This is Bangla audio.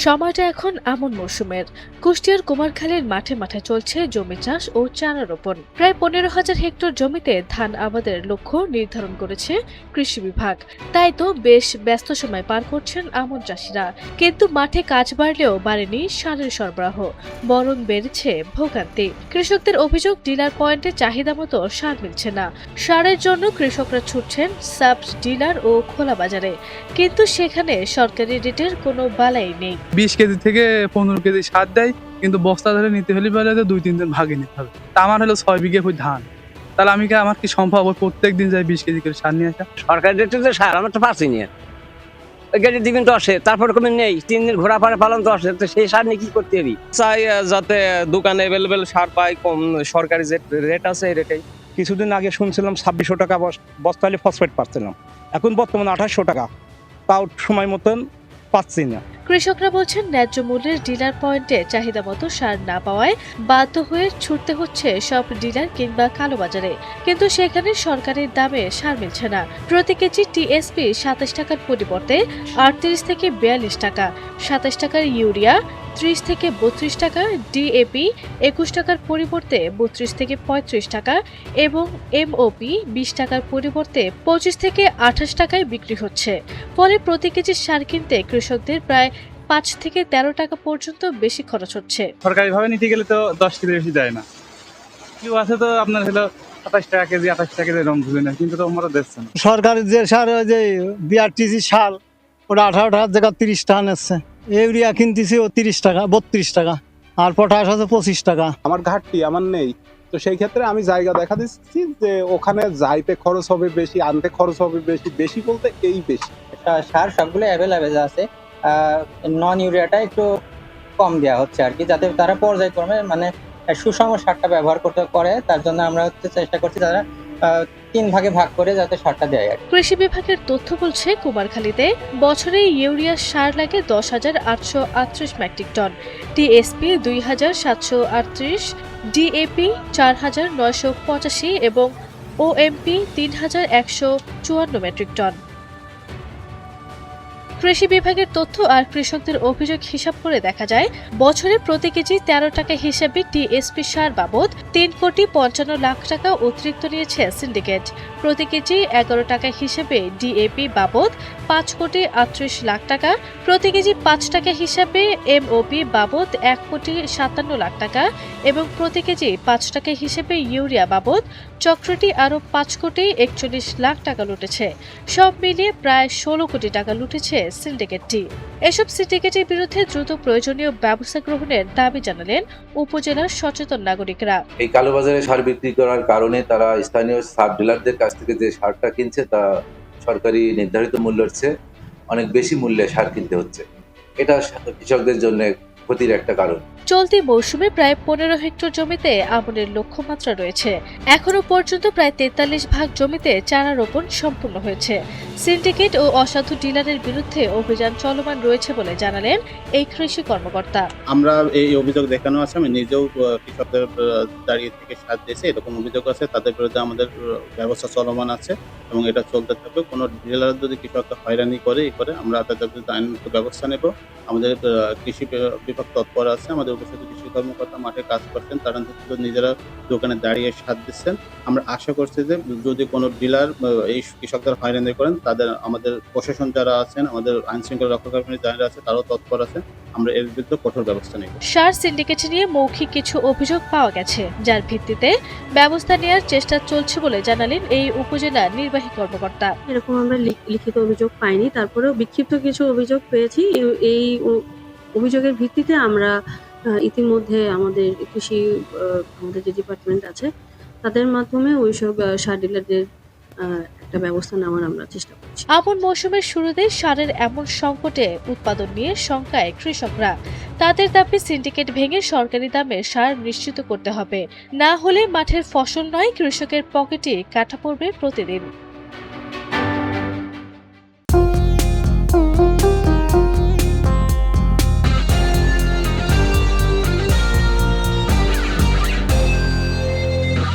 সময়টা এখন আমন মৌসুমের। কুষ্টিয়ার কুমারখালীর মাঠে মাঠে চলছে জমি চাষ ও চারা রোপণ। প্রায় 15,000 হেক্টর জমিতে ধান আবাদের লক্ষ্য নির্ধারণ করেছে কৃষি বিভাগ। তাই তো বেশ ব্যস্ত সময় পার করছেন আমন চাষিরা। কিন্তু মাঠে কাজ বাড়লেও বাড়েনি সারের সরবরাহ, বরং বেড়েছে ভোগান্তি। কৃষকদের অভিযোগ, ডিলার পয়েন্টে চাহিদা মতো সার মিলছে না। সারের জন্য কৃষকরা ছুটছেন সাব ডিলার ও খোলা বাজারে, কিন্তু সেখানে সরকারি রেটের কোনো বালাই নেই। 20 কেজি থেকে 15 কেজি সার দেয়, কিন্তু বস্তা ধরে নিতে হলে পারে 2-3 দিন ভাগে নিতে হবে। তা আমার হলো 6 বিঘে ধান, তাহলে আমার কি সম্ভব প্রত্যেক দিন যাই 20 কেজি করে সার নিয়ে আসা? সরকারি রেটে তো সার আমরা তো পাচ্ছি না। ওই গাড়ি দিবেন তো আসে, তারপরে কমে নেই, 3 দিন ঘোরা পারে পালন তো আসে, তো সেই সার নিয়ে কি করতে হবে? চাই যাতে দোকানে অ্যাভেলেবেল সার পাই, কম সরকারি যে রেট আছে এই রেটেই। কিছুদিন আগে শুনছিলাম 2600 টাকা বস্তা হলে ফসফেট পাচ্ছিলাম, এখন বর্তমানে 2800 টাকা, তাও সময় মতন পাচ্ছি না। কৃষকরা বলছেন, ন্যায্য মূল্যের ডিলার পয়েন্টে চাহিদা মতো সার না পাওয়ায় বাধ্য হয়ে ছুটতে হচ্ছে সব ডিলার কিংবা কালোবাজারে। কিন্তু সেখানে সরকারি দামে সার মিলছে না। প্রতি কেজি টিএসপি 27 টাকার পরিবর্তে 38 থেকে 42 টাকা, 27 টাকার ইউরিয়া 30 থেকে 32 টাকা, ডিএপি 21 টাকার পরিবর্তে 32 থেকে 35 টাকা এবং এমওপি 20 টাকার পরিবর্তে 25 থেকে 28 টাকায় বিক্রি হচ্ছে। ফলে প্রতি কেজি সার কিনতে কৃষকদের প্রায় 5 থেকে 13 টাকা পর্যন্ত বেশি খরচ হচ্ছে। সরকারি ভাবে নিতে গেলে তো 10 কেজি বেশি যায় না। কেউ আছে তো আপনার হলো 27 টাকা কেজি, 28 টাকা কেজি এরকম বুঝে না, কিন্তু তো আমরা দিচ্ছে না। সরকারের যে সার, যে বিআরটিসি সার, ওটা 18 টাকার জায়গা 30 টাকা নিচ্ছে। ইউরিয়া কিনতেছি ও 30 টাকা, 32 টাকা, আর পটাশ আছে 25 টাকা। আমার ঘাটতি আমার নেই, তো সেই ক্ষেত্রে আমি জায়গা দেখা দিচ্ছি যে ওখানে যাইতে খরচ হবে বেশি, আনতে খরচ হবে বেশি। বেশি বলতে এই বেশি সার সবগুলো অ্যাভেলেবেল আছে। নন ইউরিয়াটা একটু কম দেওয়া হচ্ছে আর কি, যাতে তারা পর্যায়ক্রমে মানে সুষম সারটা ব্যবহার করতে পারে। তার জন্য আমরা চেষ্টা করছি তারা 3 ভাগে ভাগ করে যাতে সারটা দেয়। কৃষি বিভাগের তথ্য বলছে, কুমারখালীতে বছরে ইউরিয়া সার লাগে 10,838 মেট্রিক টন, টিএসপি 2,738, ডিএপি 4,985 এবং ওএমপি 3,154 মেট্রিক টন। কৃষি বিভাগের তথ্য আর কৃষকদের অভিযোগ হিসাব করে দেখা যায়, বছরে প্রতি কেজি 13 টাকা হিসেবে টিএসপি সার বাবদ 3,55,00,000 টাকা অতিরিক্ত নিয়েছে সিন্ডিকেট। প্রতি কেজি 11 টাকা হিসেবে ডিএপি বাবদ 5,38,00,000 টাকা, প্রতি কেজি 5 টাকা হিসাবে এমওপি বাবদ 1,57,00,000 টাকা এবং প্রতি কেজি 5 টাকা হিসেবে ইউরিয়া বাবদ চক্রটি আরও 5,41,00,000 টাকা লুটেছে। সব মিলিয়ে প্রায় 16 কোটি টাকা লুটেছে সিন্ডিকেটটি। এসব সিন্ডিকেটের বিরুদ্ধে দ্রুত প্রয়োজনীয় ব্যবস্থা গ্রহণের দাবি জানালেন উপজেলার সচেতন নাগরিকরা। এই কালোবাজারে সার বিক্রি করার কারণে তারা স্থানীয় সাব ডিলারদের কাছ থেকে যে সারটা কিনছে তা সরকারি নির্ধারিত মূল্যের চেয়ে অনেক বেশি মূল্যে সার কিনতে হচ্ছে। এটা কৃষকদের জন্য ক্ষতির একটা কারণ। চলতি মৌসুমে প্রায় 15 হেক্টর জমিতে আমনের লক্ষ্যমাত্রা রয়েছে। এখনো পর্যন্ত প্রায় 43 ভাগ জমিতে চারা রোপণ সম্পূর্ণ হয়েছে। সিন্ডিকেট ও অসাধু ডিলারের বিরুদ্ধে অভিযান চলমান রয়েছে বলে জানালেন এই কৃষি কর্মকর্তা। আমরা এই অভিযোগ দেখানো আছে, আমি নিজেও কৃষকদের দাঁড়িয়ে থেকে সাথ দিয়েছি, এরকম অভিযোগ আছে, তাদের বিরুদ্ধে আমাদের ব্যবস্থা চলমান আছে এবং এটা চলতে থাকবে। কোনো ডিলার যদি কৃষককে হয়রানি করে আমরা তাদের বিরুদ্ধে আইনগত ব্যবস্থা নেব। আমাদের কৃষি বিভাগ তৎপর আছে, আমাদের উপস্থিত কৃষি কর্মকর্তা মাঠে কাজ করছেন, তারা নিজেরা দোকানে দাঁড়িয়ে সাথ দিচ্ছেন। আমরা আশা করছি যে যদি কোনো ডিলার এই কৃষকদের হয়রানি করেন, তাদের আমাদের প্রশাসন যারা আছেন, আমাদের আইন শৃঙ্খলা রক্ষাকারী যারা আছে, তারাও তৎপর আছেন, আমরা এর বিরুদ্ধে কঠোর ব্যবস্থা নেব। সার সিন্ডিকেট নিয়ে মৌখিক কিছু অভিযোগ পাওয়া গেছে, যার ভিত্তিতে ব্যবস্থা নেওয়ার চেষ্টা চলছে বলে জানালেন এই উপজেলা নির্বাহী কর্মকর্তা। এরকম আমরা লিখিত অভিযোগ পাইনি, তারপরেও বিক্ষিপ্ত কিছু অভিযোগ পেয়েছি। এই অভিযোগের ভিত্তিতে আমরা ইতিমধ্যে আমাদের কৃষি আমাদের যে ডিপার্টমেন্ট আছে তাদের মাধ্যমে ওইসব সার ডিলারদের একটা ব্যবস্থা নেওয়ার আমরা চেষ্টা করছি। আমন মৌসুমের শুরুতে সারের এমন সংকটে উৎপাদন নিয়ে শঙ্কায় কৃষকরা। তাদের দাবি, সিন্ডিকেট ভেঙে সরকারি দামে সার নিশ্চিত করতে হবে, না হলে মাঠের ফসল নয়, কৃষকের পকেটে কাটা পড়বে প্রতিদিন।